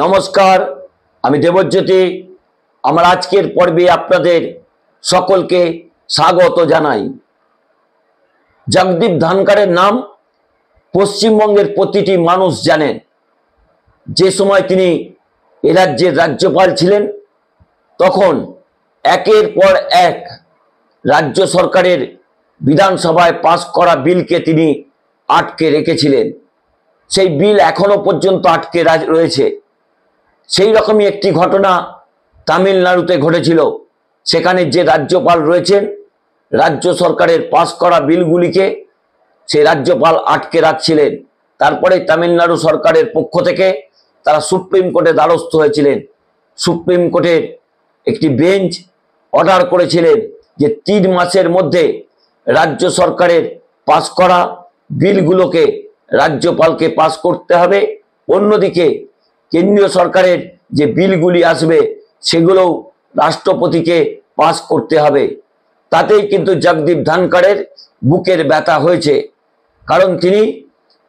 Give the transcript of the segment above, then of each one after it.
নমস্কার, আমি দেবজ্যোতি। আমার আজকের পর্বে আপনাদের সকলকে স্বাগত জানাই। জগদীপ ধনখড়ের নাম পশ্চিমবঙ্গের প্রতিটি মানুষ জানেন। যে সময় তিনি এ রাজ্যের রাজ্যপাল ছিলেন, তখন একের পর এক রাজ্য সরকারের বিধানসভায় পাস করা বিলকে তিনি আটকে রেখেছিলেন। সেই বিল এখনো পর্যন্ত আটকে রয়েছে। সেই রকমই একটি ঘটনা তামিলনাড়ুতে ঘটেছিল। সেখানে যে রাজ্যপাল রয়েছেন, রাজ্য সরকারের পাস করা বিলগুলিকে সেই রাজ্যপাল আটকে রাখছিলেন। তারপরে তামিলনাড়ু সরকারের পক্ষ থেকে তারা সুপ্রিম কোর্টে দ্বারস্থ হয়েছিলেন। সুপ্রিম কোর্টের একটি বেঞ্চ অর্ডার করেছিলেন যে 3 মাসের মধ্যে রাজ্য সরকারের পাস করা বিলগুলোকে রাজ্যপালকে পাস করতে হবে। অন্যদিকে কেন্দ্রীয় সরকারের যে বিলগুলি আসবে সেগুলোও রাষ্ট্রপতিকে পাস করতে হবে। তাতেই কিন্তু জগদীপ ধনখড়ের বুকের ব্যথা হয়েছে, কারণ তিনি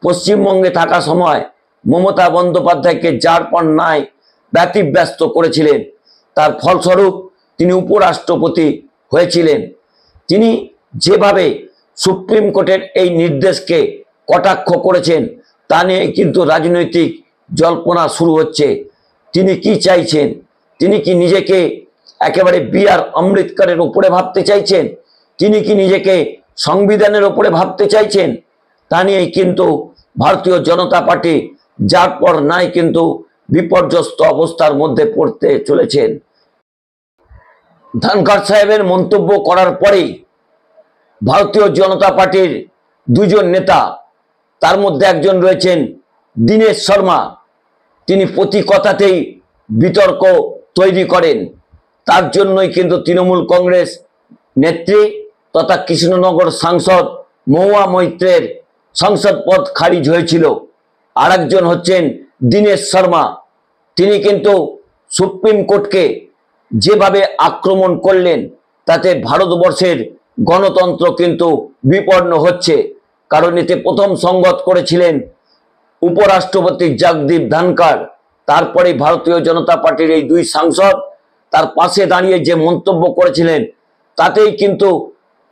পশ্চিমবঙ্গে থাকা সময় মমতা বন্দ্যোপাধ্যায়কে যার পর নাই ব্যতিব্যস্ত করেছিলেন। তার ফলস্বরূপ তিনি উপরাষ্ট্রপতি হয়েছিলেন। তিনি যেভাবে সুপ্রিম কোর্টের এই নির্দেশকে কটাক্ষ করেছেন, তা নিয়ে কিন্তু রাজনৈতিক জল্পনা শুরু হচ্ছে। তিনি কি চাইছেন? তিনি কি নিজেকে একেবারে বি.আর. আম্বেদকরের উপরে ভাবতে চাইছেন? তিনি কি নিজেকে সংবিধানের উপরে ভাবতে চাইছেন? তা নিয়েই কিন্তু ভারতীয় জনতা পার্টি যার পর নাই কিন্তু বিপর্যস্ত অবস্থার মধ্যে পড়তে চলেছেন। ধনখড় সাহেবের মন্তব্য করার পরেই ভারতীয় জনতা পার্টির 2 জন নেতা, তার মধ্যে একজন রয়েছেন দীনেশ শর্মা, তিনি প্রতি কথাতেই বিতর্ক তৈরি করেন। তার জন্যই কিন্তু তৃণমূল কংগ্রেস নেত্রী তথা কৃষ্ণনগর সাংসদ মহুয়া মৈত্রের সংসদ পদ খারিজ হয়েছিল। আর একজন হচ্ছেন দীনেশ শর্মা। তিনি কিন্তু সুপ্রিম কোর্টকে যেভাবে আক্রমণ করলেন, তাতে ভারতবর্ষের গণতন্ত্র কিন্তু বিপন্ন হচ্ছে। কারণ এতে প্রথম সংগত করেছিলেন উপরাষ্ট্রপতি জগদীপ ধনখড়। তারপরে ভারতীয় জনতা পার্টির এই 2 সাংসদ তার পাশে দাঁড়িয়ে যে মন্তব্য করেছিলেন, তাতেই কিন্তু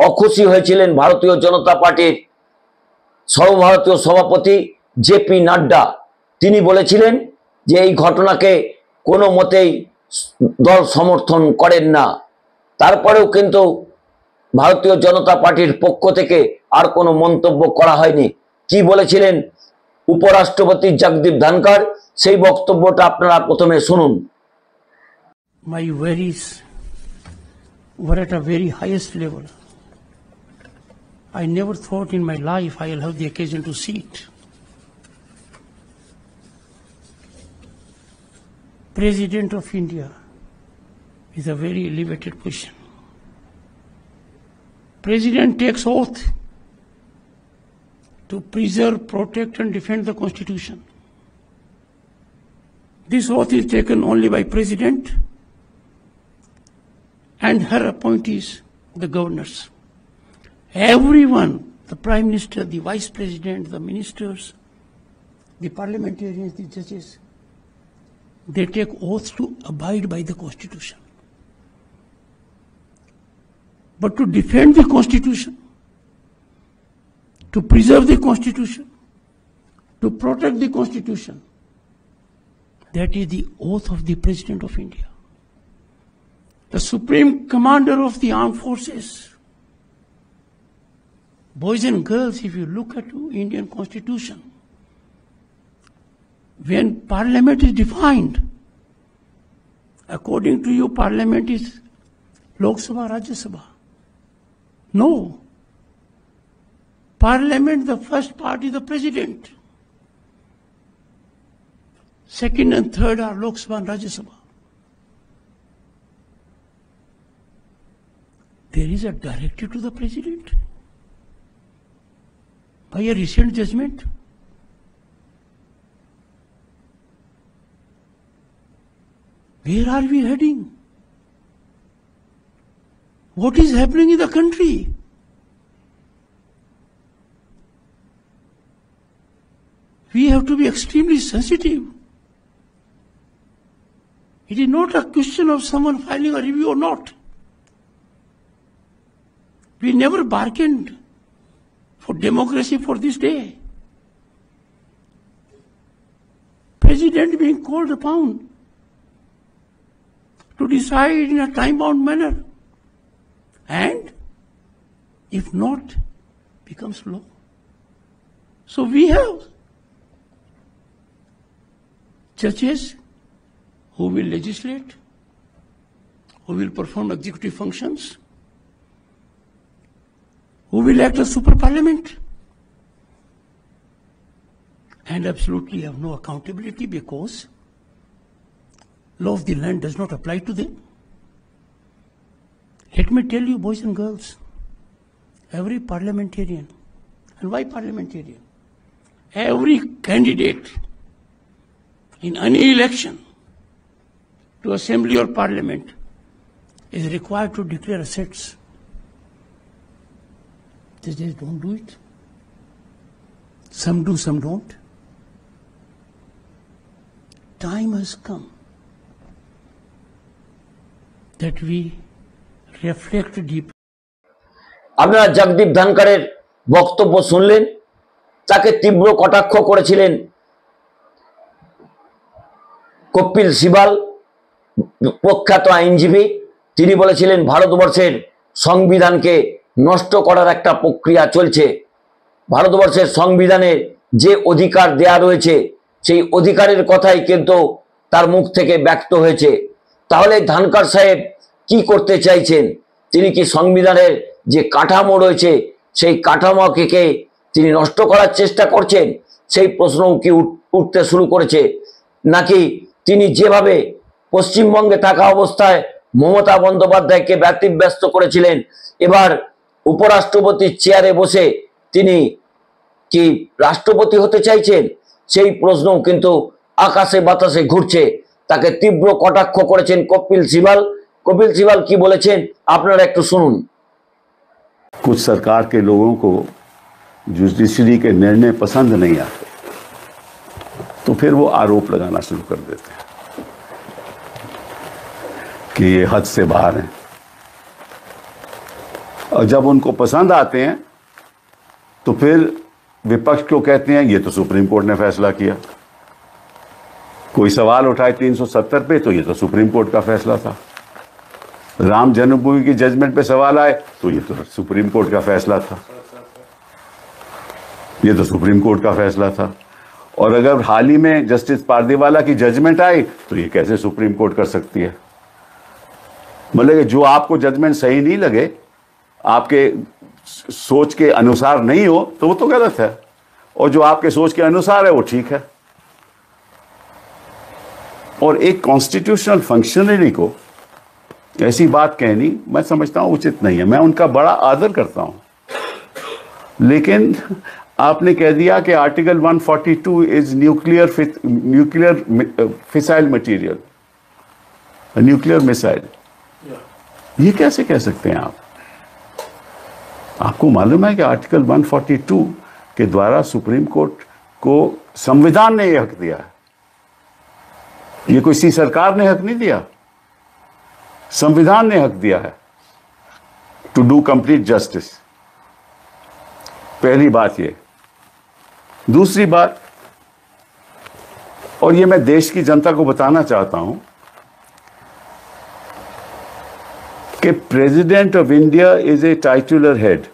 অখুশি হয়েছিলেন ভারতীয় জনতা পার্টির সর্বভারতীয় সভাপতি জে.পি. নাড্ডা। তিনি বলেছিলেন যে এই ঘটনাকে কোনো মতেই দল সমর্থন করেন না। তারপরেও কিন্তু ভারতীয় জনতা পার্টির পক্ষ থেকে আর কোনো মন্তব্য করা হয়নি। কি বলেছিলেন উপরাষ্ট্রপতি জগদীপ ধনখড়, সেই বক্তব্যটা আপনারা প্রথমে শুনুন। My worries were at a very highest level. I never thought in my life I will have the occasion to see it. President of India is a very elevated position. President takes oath to preserve, protect and defend the Constitution. This oath is taken only by President and her appointees, the governors. Everyone, the Prime Minister, the Vice President, the ministers, the parliamentarians, the judges, they take oath to abide by the Constitution. But to defend the Constitution, to preserve the Constitution, to protect the Constitution, that is the oath of the President of India. The Supreme Commander of the Armed Forces. Boys and girls, if you look at the Indian Constitution, when Parliament is defined, according to you, Parliament is Lok Sabha, Rajya Sabha. No. Parliament, the first part is the President. Second and third are Lok Sabha and Rajya Sabha. There is a directive to the President by a recent judgment. Where are we heading? What is happening in the country? We have to be extremely sensitive. It is not a question of someone filing a review or not. We never bargained for democracy for this day. President being called upon to decide in a time-bound manner, and if not, becomes law. So we have judges who will legislate, who will perform executive functions, who will act as super parliament, and absolutely have no accountability because law of the land does not apply to them. Let me tell you, boys and girls, every parliamentarian, and why parliamentarian? Every candidate in any election to assembly or parliament is required to declare assets. They just don't do it. Some do, some don't. Time has come that we reflect deep. আপনারা জগদীপ ধনকরের বক্তব্য শুনলেন। তাকে তীব্র কটাক্ষ করেছিলেন কপিল সিবাল, প্রখ্যাত আইনজীবী। তিনি বলেছিলেন ভারতবর্ষের সংবিধানকে নষ্ট করার একটা প্রক্রিয়া চলছে। ভারতবর্ষের সংবিধানে যে অধিকার দেয়া রয়েছে সেই অধিকারের কথাই কিন্তু তার মুখ থেকে ব্যক্ত হয়েছে। তাহলে ধনকর সাহেব কি করতে চাইছেন? তিনি কি সংবিধানের যে কাঠামো রয়েছে সেই কাঠামোকে তিনি নষ্ট করার চেষ্টা করছেন? সেই প্রশ্নও কি উঠতে শুরু করেছে? নাকি তিনি যেভাবে পশ্চিমবঙ্গে থাকা অবস্থায় মমতা বন্দ্যোপাধ্যায়কে ব্যতিব্যস্ত করেছিলেন, এবার উপরাষ্ট্রপতির চেয়ারে বসে তিনি কি রাষ্ট্রপতি হতে চাইছেন? সেই প্রশ্নও কিন্তু আকাশে বাতাসে ঘুরছে। তাকে তীব্র কটাক্ষ করেছেন কপিল সিবাল। কপিল সিবাল কি বলেছেন আপনারা একটু শুনুন। कुछ सरकार के लोगों को जुडिशरी के निर्णय पसंद नहीं आते तो फिर वो आरोप लगाना शुरू कर देते हैं कि ये हद से बाहर हैं, और जब उनको पसंद आते हैं तो फिर विपक्ष को कहते हैं ये तो सुप्रीम कोर्ट ने फैसला किया। कोई सवाल उठाए 370 पे तो ये तो सुप्रीम कोर्ट का फैसला था। राम जन्मभूमि की जजमेंट पे सवाल आए तो ये तो सुप्रीम कोर्ट का फैसला था, ये तो सुप्रीम कोर्ट का फैसला था। और अगर हाल ही में जस्टिस पारदीवाला की जजमेंट आई तो ये कैसे सुप्रीम कोर्ट कर सकती है? मतलब जो आपको जजमेंट सही नहीं लगे, आपके सोच के अनुसार नहीं हो तो वो तो गलत है, और जो आपके सोच के अनुसार है वो ठीक है। और एक कॉन्स्टिट्यूशनल फंक्शनरी को ऐसी बात कहनी मैं समझता हूं उचित नहीं है। मैं उनका बड़ा आदर करता हूं, लेकिन आपने कह दिया कि article 142 is nuclear fissile material, nuclear missile. ये कैसे कह सकते हैं आप? आपको मालूम है कि आर्टिकल 142 के द्वारा सुप्रीम कोर्ट को संविधान ने यह हक दिया है। ये कोई सी सरकार ने हक नहीं दिया, संविधान ने हक दिया है टू डू कंप्लीट जस्टिस। पहली बात ये। दूसरी बात, और ये मैं देश की जनता को बताना चाहता हूं कि president of India is a titular head.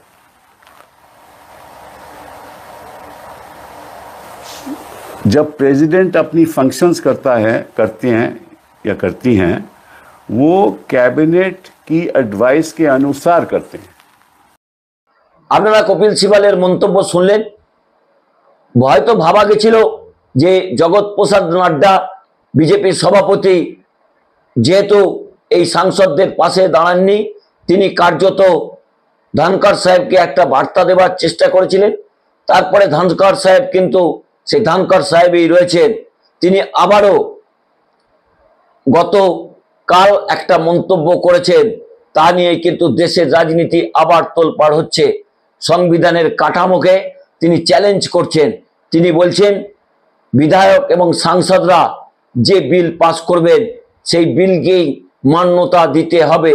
जब प्रेसिडेंट अपनी फंक्शंस करती हैं वो कैबिनेट की एडवाइस के अनुसार करते हैं। আপনারা কপিল সিবালের মন্তব্য শুনলেন। হয়তো ভাবা গেছিল যে জগৎ প্রসাদ নাড্ডা বিজেপির সভাপতি যেহেতু এই সাংসদদের পাশে দাঁড়াননি, তিনি কার্যত ধনকর সাহেবকে একটা বার্তা দেওয়ার চেষ্টা করেছিলেন। তারপরে ধনকর সাহেব কিন্তু সেই ধনকর সাহেবই রয়েছেন। তিনি আবারও গতকাল একটা মন্তব্য করেছেন, তা নিয়ে কিন্তু দেশের রাজনীতি আবার তোলপাড় হচ্ছে। সংবিধানের কাঠামোকে তিনি চ্যালেঞ্জ করছেন। তিনি বলছেন বিধায়ক এবং সাংসদরা যে বিল পাস করবেন সেই বিলকেই মান্যতা দিতে হবে।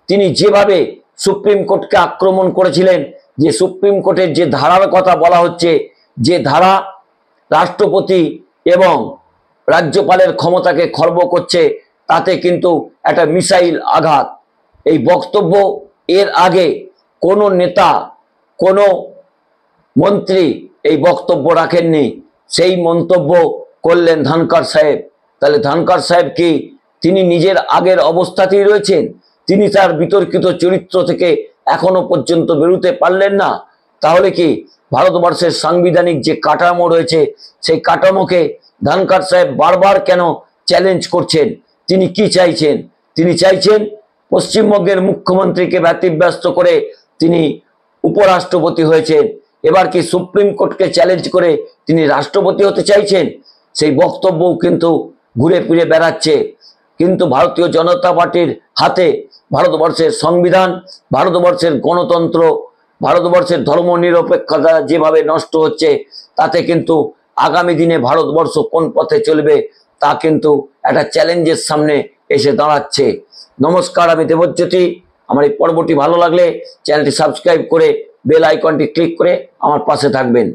তিনি যেভাবে সুপ্রিম কোর্টকে আক্রমণ করেছিলেন, যে সুপ্রিম কোর্টের যে ধারার কথা বলা হচ্ছে, যে ধারা রাষ্ট্রপতি এবং রাজ্যপালের ক্ষমতাকে খর্ব করছে, তাতে কিন্তু একটা মিসাইল আঘাত। এই বক্তব্য এর আগে কোনো নেতা, কোনো মন্ত্রী এই বক্তব্য রাখেননি। সেই মন্তব্য করলেন ধানকার সাহেব। তাহলে ধানকার সাহেব কি তিনি নিজের আগের অবস্থাতেই রয়েছেন? তিনি তার বিতর্কিত চরিত্র থেকে এখনো পর্যন্ত বেরোতে পারলেন না? তাহলে কি ভারতবর্ষের সাংবিধানিক যে কাঠামো রয়েছে, সেই কাঠামোকে ধানকার সাহেব বারবার কেন চ্যালেঞ্জ করছেন? তিনি কি চাইছেন? তিনি চাইছেন পশ্চিমবঙ্গের মুখ্যমন্ত্রীকে ব্যতিব্যস্ত করে তিনি উপরাষ্ট্রপতি হয়েছেন। এবার কি সুপ্রিম কোর্টকে চ্যালেঞ্জ করে তিনি রাষ্ট্রপতি হতে চাইছেন? সেই বক্তব্যও কিন্তু ঘুরে ফিরে বেড়াচ্ছে। কিন্তু ভারতীয় জনতা পার্টির হাতে ভারতবর্ষের সংবিধান, ভারতবর্ষের গণতন্ত্র, ভারতবর্ষের ধর্মনিরপেক্ষতা যেভাবে নষ্ট হচ্ছে, তাতে কিন্তু আগামী দিনে ভারতবর্ষ কোন পথে চলবে তা কিন্তু একটা চ্যালেঞ্জের সামনে এসে দাঁড়াচ্ছে। নমস্কার, আমি দেবজ্যোতি। আমার এই পর্বটি ভালো লাগলে চ্যানেলটি সাবস্ক্রাইব করে বেল আইকনটি ক্লিক করে আমার পাশে থাকবেন।